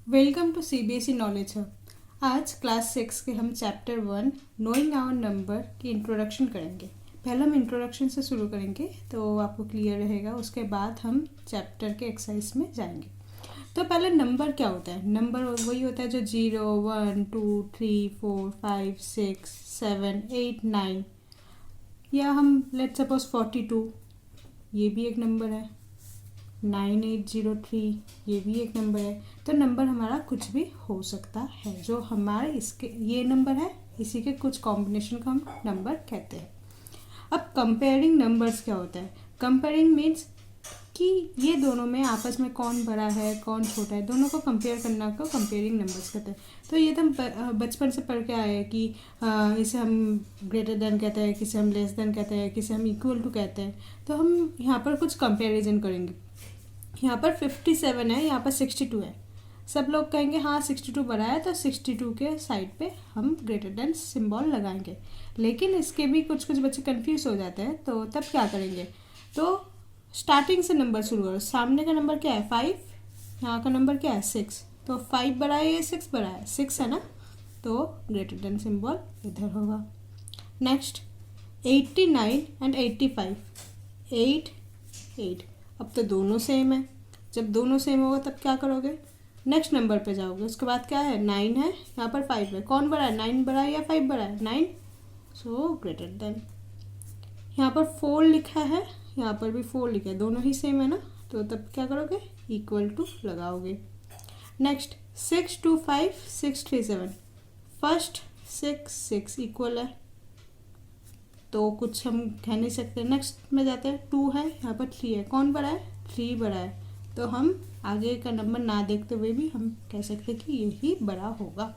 Welcome to CBSE knowledge hub. आज class 6 के हम चैप्टर 1 नोइंग आवर नंबर की इंट्रोडक्शन करेंगे। पहले हम इंट्रोडक्शन से शुरू करेंगे तो आपको क्लियर रहेगा, उसके बाद हम चैप्टर के एक्सरसाइज में जाएंगे। तो पहले नंबर क्या होता है? नंबर वही होता है जो 0, 1, 2, 3, 4, 5, 6, 7, 8, 9, या हम लेट सपोज 42, ये भी एक नंबर है। 9803, ये भी एक नंबर है। तो नंबर हमारा कुछ भी हो सकता है, जो हमारे इसके ये नंबर है, इसी के कुछ कॉम्बिनेशन को हम नंबर कहते हैं। अब कंपेयरिंग नंबर्स क्या होता है? कंपेयरिंग मीन्स कि ये दोनों में आपस में कौन बड़ा है कौन छोटा है, दोनों को कंपेयर करना को कंपेयरिंग नंबर्स कहते हैं। तो ये तो हम बचपन से पढ़ के आए हैं कि इसे हम ग्रेटर देन कहते हैं, किसे हम लेस देन कहते हैं, किसे हम इक्वल टू कहते हैं। तो हम यहाँ पर कुछ कंपेरिजन करेंगे। यहाँ पर 57 है, यहाँ पर 62 है। सब लोग कहेंगे हाँ 62 बड़ा है, तो 62 के साइड पे हम ग्रेटर देन सिंबल लगाएंगे। लेकिन इसके भी कुछ कुछ बच्चे कंफ्यूज हो जाते हैं, तो तब क्या करेंगे? तो स्टार्टिंग से नंबर शुरू करो। सामने का नंबर क्या है? 5, यहाँ का नंबर क्या है? 6। तो 5 बड़ा है या 6 बड़ा है? 6 है ना, तो ग्रेटर देन सिंबल इधर होगा। Next 89 and 85, 8, 8। अब तो दोनों सेम है। जब दोनों सेम होगा तब क्या करोगे? नेक्स्ट नंबर पे जाओगे। उसके बाद क्या है? 9 है, यहाँ पर 5 है। कौन बड़ा है? 9 बड़ा है या 5 बड़ा है? 9, सो ग्रेटर देन। यहाँ पर 4 लिखा है, यहाँ पर भी 4 लिखा है, दोनों ही सेम है ना, तो तब क्या करोगे? इक्वल टू लगाओगे। नेक्स्ट 6 2 5 6 3 7, फर्स्ट 6 इक्वल है, तो कुछ हम कह नहीं सकते। नेक्स्ट में जाते हैं। 2 है, यहाँ पर 3 है। कौन बड़ा है? 3 बड़ा है, तो हम आगे का नंबर ना देखते हुए भी हम कह सकते हैं कि यही बड़ा होगा।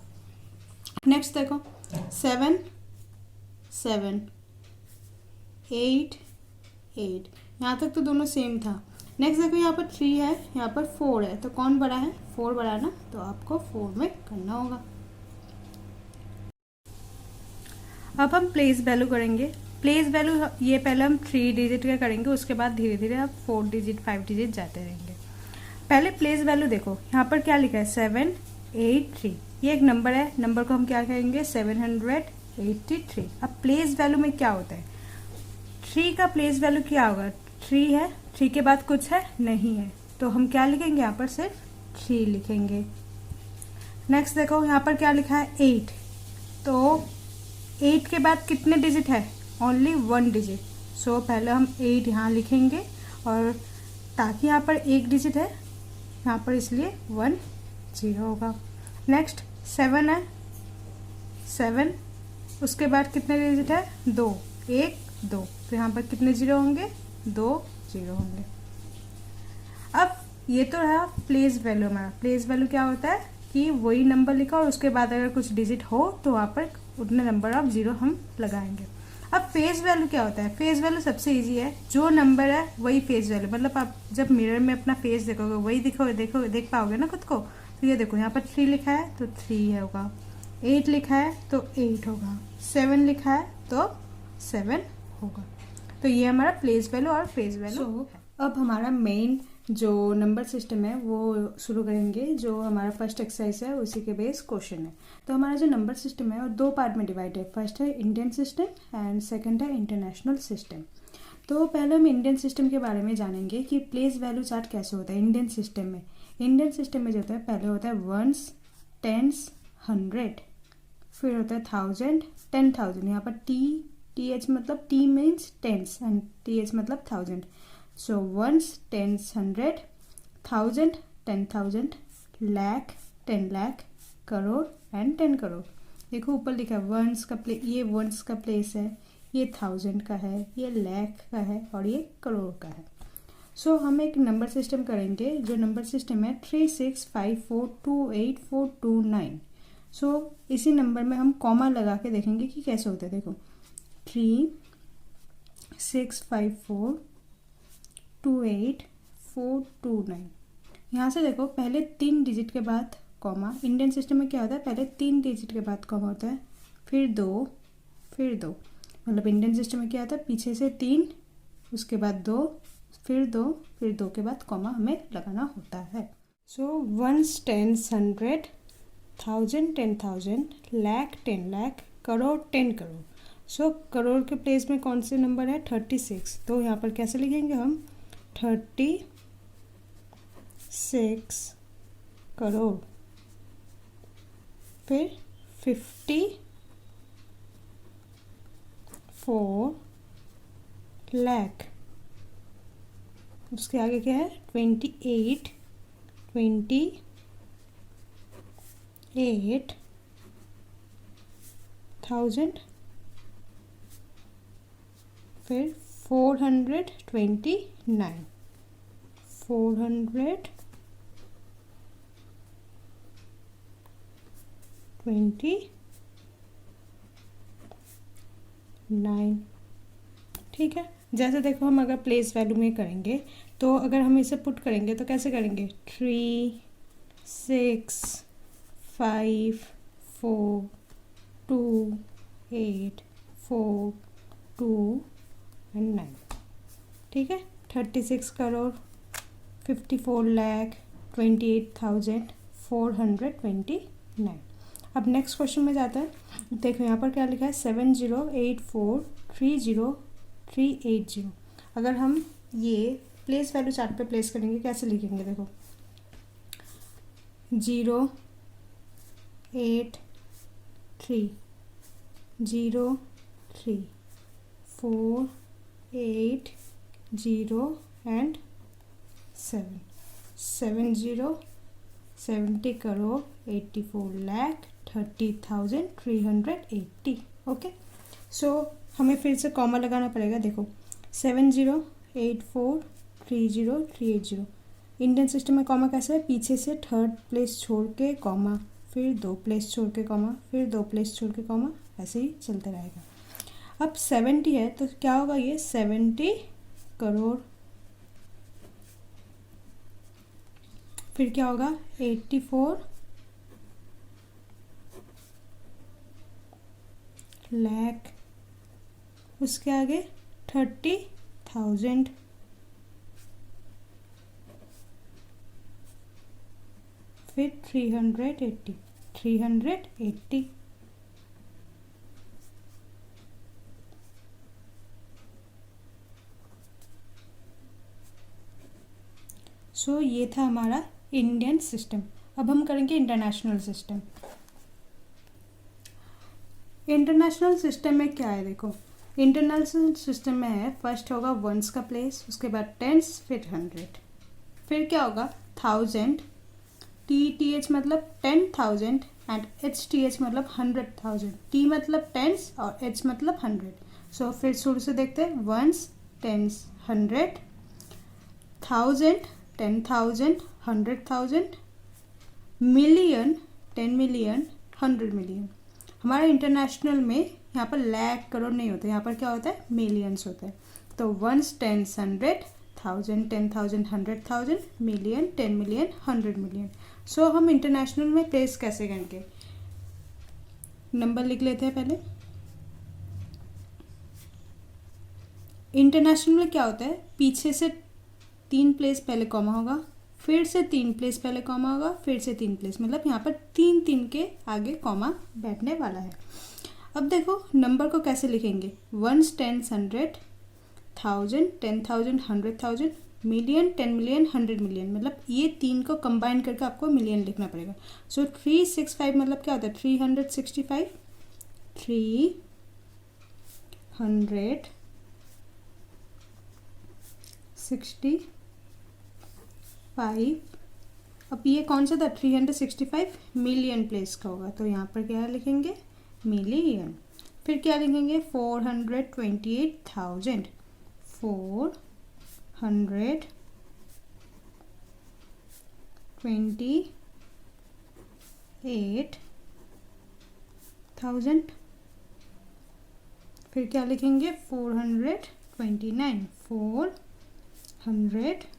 नेक्स्ट देखो 7 7, 8 8, यहाँ तक तो दोनों सेम था। नेक्स्ट देखो यहाँ पर 3 है, यहाँ पर 4 है, तो कौन बड़ा है? 4 बड़ा है ना, तो आपको 4 में करना होगा। अब हम प्लेस वैल्यू करेंगे। प्लेस वैल्यू ये पहले हम 3 डिजिट का करेंगे, उसके बाद धीरे धीरे आप 4 डिजिट 5 डिजिट जाते रहेंगे। पहले प्लेस वैल्यू देखो, यहाँ पर क्या लिखा है? 783, ये एक नंबर है। नंबर को हम क्या कहेंगे? 783। अब प्लेस वैल्यू में क्या होता है? 3 का प्लेस वैल्यू क्या होगा? 3 है, 3 के बाद कुछ है? नहीं है, तो हम क्या लिखेंगे? यहाँ पर सिर्फ 3 लिखेंगे। नेक्स्ट देखो यहाँ पर क्या लिखा है? 8, तो 8 के बाद कितने डिजिट है? Only 1 digit. सो पहले हम 8 यहाँ लिखेंगे, और ताकि यहाँ पर 1 डिजिट है यहाँ पर, इसलिए 1 0 होगा। नेक्स्ट 7 है, 7, उसके बाद कितने डिजिट है? 2, 1 2, तो यहाँ पर कितने 0 होंगे? 2 0 होंगे। अब ये तो रहा प्लेस वैल्यू। हमारा प्लेस वैल्यू क्या होता है कि वही नंबर लिखा और उसके बाद अगर कुछ डिजिट हो तो वहाँ पर उतने नंबर ऑफ 0 हम लगाएंगे। अब फेस वैल्यू क्या होता है? फेस वैल्यू सबसे इजी है, जो नंबर है वही फेस वैल्यू। मतलब आप जब मिरर में अपना फेस देखोगे वही देख पाओगे ना खुद को। तो ये देखो यहाँ पर 3 लिखा है तो 3 होगा, 8 लिखा है तो 8 होगा, 7 लिखा है तो 7 होगा। तो ये हमारा प्लेस वैल्यू और फेस वैल्यू है। अब हमारा मेन जो नंबर सिस्टम है वो शुरू करेंगे। जो हमारा फर्स्ट एक्सरसाइज है उसी के बेस क्वेश्चन है। तो हमारा जो नंबर सिस्टम है वो 2 पार्ट में डिवाइड है। फर्स्ट है इंडियन सिस्टम एंड सेकंड है इंटरनेशनल सिस्टम। तो पहले हम इंडियन सिस्टम के बारे में जानेंगे कि प्लेस वैल्यू चार्ट कैसे होता है इंडियन सिस्टम में। इंडियन सिस्टम में जो होता है, पहले होता है वंस, टेंस, 100, फिर होता है 1000, 10,000। यहाँ पर TH मतलब T means tens and TH मतलब 1000। So ones, tens, 100, 1000, 10,000, lakh, 10 lakh, crore and 10 crore. देखो ऊपर लिखा है वंस का ये वंस का प्लेस है, ये 1000 का है, ये लाख का है और ये करोड़ का है। सो हम एक नंबर सिस्टम करेंगे। जो नंबर सिस्टम है 3654284229। सो इसी नंबर में हम कॉमा लगा के देखेंगे कि कैसे होता है। देखो 3654284229। यहाँ से देखो पहले 3 डिजिट के बाद कॉमा। इंडियन सिस्टम में क्या होता है? पहले 3 डिजिट के बाद कॉमा होता है, फिर 2, फिर 2। मतलब इंडियन सिस्टम में क्या होता है? पीछे से 3, उसके बाद 2, फिर 2, फिर 2 के बाद कॉमा हमें लगाना होता है। So ones, tens, 100, 1000, 10,000, lakh, 10 lakh, crore, 10 crore. So crore के प्लेस में कौन से नंबर है? 36। तो यहाँ पर कैसे लिखेंगे हम? 36 करोड़। फिर 54 लाख। उसके आगे क्या है? 28,000। फिर 429। 429। ठीक है। जैसे देखो, हम अगर प्लेस वैल्यू में करेंगे तो अगर हम इसे पुट करेंगे तो कैसे करेंगे? 3, 6, 5, 4, 2, 8, 4, 2 एंड 9। ठीक है। 36 करोड़, 54 लाख, 28,429। अब नेक्स्ट क्वेश्चन में जाता है। देखो यहाँ पर क्या लिखा है? 708430,380। अगर हम ये प्लेस वैल्यू चार्ट पे प्लेस करेंगे कैसे लिखेंगे? देखो 0, 8, 3, 0, 3, 4, 8, 0 एंड 7। 70 करोड़, 84 लाख, 30,380। ओके। सो हमें फिर से कॉमा लगाना पड़ेगा। देखो 708430,380। इंडियन सिस्टम में कॉमा कैसा है? पीछे से थर्ड प्लेस छोड़ के कॉमा, फिर 2 प्लेस छोड़ के कॉमा, फिर 2 प्लेस छोड़ के कॉमा, ऐसे ही चलते रहेगा। अब 70 है तो क्या होगा? ये 70 करोड़। फिर क्या होगा? 84 लाख। उसके आगे 30,000। फिर 380। सो ये था हमारा इंडियन सिस्टम। अब हम करेंगे इंटरनेशनल सिस्टम। इंटरनेशनल सिस्टम में क्या है? देखो इंटरनेशनल सिस्टम में है, फर्स्ट होगा वंस का प्लेस, उसके बाद टेंस, फिर 100। फिर क्या होगा? 1000, TTH मतलब 10,000 एंड HTH मतलब 100,000। T मतलब टेंस और H मतलब 100। सो फिर शुरू से देखते हैं। Ones, tens, 100, 1000, 10,000, 100,000, million, 10 million, 100 million. हमारे इंटरनेशनल में यहाँ पर लाख करोड़ नहीं होते, यहाँ पर क्या होता है? मिलियंस होते हैं। तो ones, tens, 100, 1000, 10,000, 100,000, million, 10 million, 100 million. So हम इंटरनेशनल में प्लेस कैसे करेंगे? नंबर लिख लेते हैं पहले। इंटरनेशनल में क्या होता है? पीछे से 3 प्लेस पहले कॉमा होगा, फिर से 3 प्लेस पहले कॉमा होगा, फिर से 3 प्लेस, मतलब यहाँ पर 3 के आगे कॉमा बैठने वाला है। अब देखो नंबर को कैसे लिखेंगे? Ones, tens, 100, 1000, 10,000, 100,000, million, 10 million, 100 million, मतलब ये 3 को कंबाइन करके आपको मिलियन लिखना पड़ेगा। सो 365 मतलब क्या होता है? 365, 365। अब ये कौन सा था? 365 मिलियन प्लेस का होगा, तो यहाँ पर क्या लिखेंगे? मिलियन। फिर क्या लिखेंगे? 428,000, 428,000। फिर क्या लिखेंगे? 429, 429।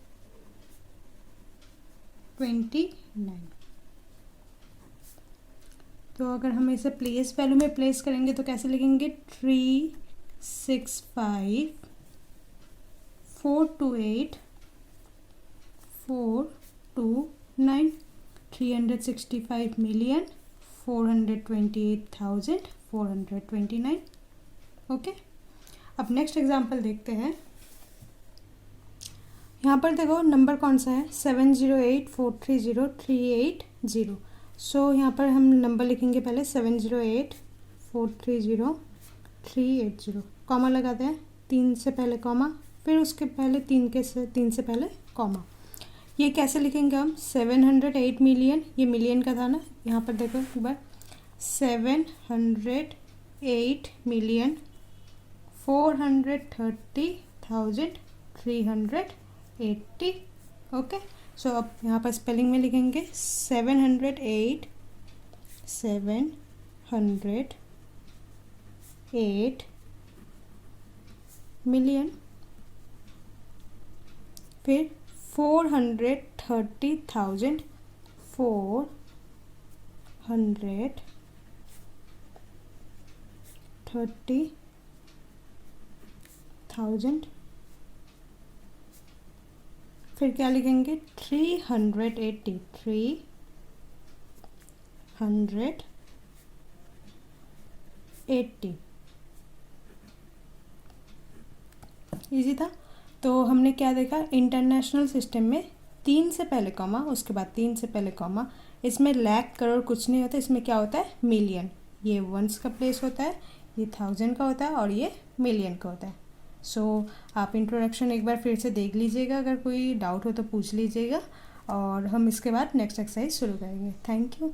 तो अगर हम इसे प्लेस वैल्यू में प्लेस करेंगे तो कैसे लिखेंगे? 365, 428, 429। 9, 365,428,429। ओके, अब नेक्स्ट एग्जांपल देखते हैं। यहाँ पर देखो नंबर कौन सा है, 708,430,380। सो यहाँ पर हम नंबर लिखेंगे पहले 708,430,380, कॉमा लगाते हैं, 3 से पहले कॉमा, फिर उसके पहले 3 से पहले कॉमा। ये कैसे लिखेंगे हम, 708 मिलियन, ये मिलियन का था ना, यहाँ पर देखो एक बार, 708,430,380। ओके, सो अब यहाँ पर स्पेलिंग में लिखेंगे 708 मिलियन, फिर 430,000 430,000, फिर क्या लिखेंगे 380 इजी था। तो हमने क्या देखा, इंटरनेशनल सिस्टम में 3 से पहले कॉमा, उसके बाद 3 से पहले कॉमा, इसमें लाख करोड़ कुछ नहीं होता, इसमें क्या होता है, मिलियन। ये वंस का प्लेस होता है, ये 1000 का होता है, और ये मिलियन का होता है। सो आप इंट्रोडक्शन एक बार फिर से देख लीजिएगा, अगर कोई डाउट हो तो पूछ लीजिएगा, और हम इसके बाद नेक्स्ट एक्सरसाइज शुरू करेंगे। Thank you.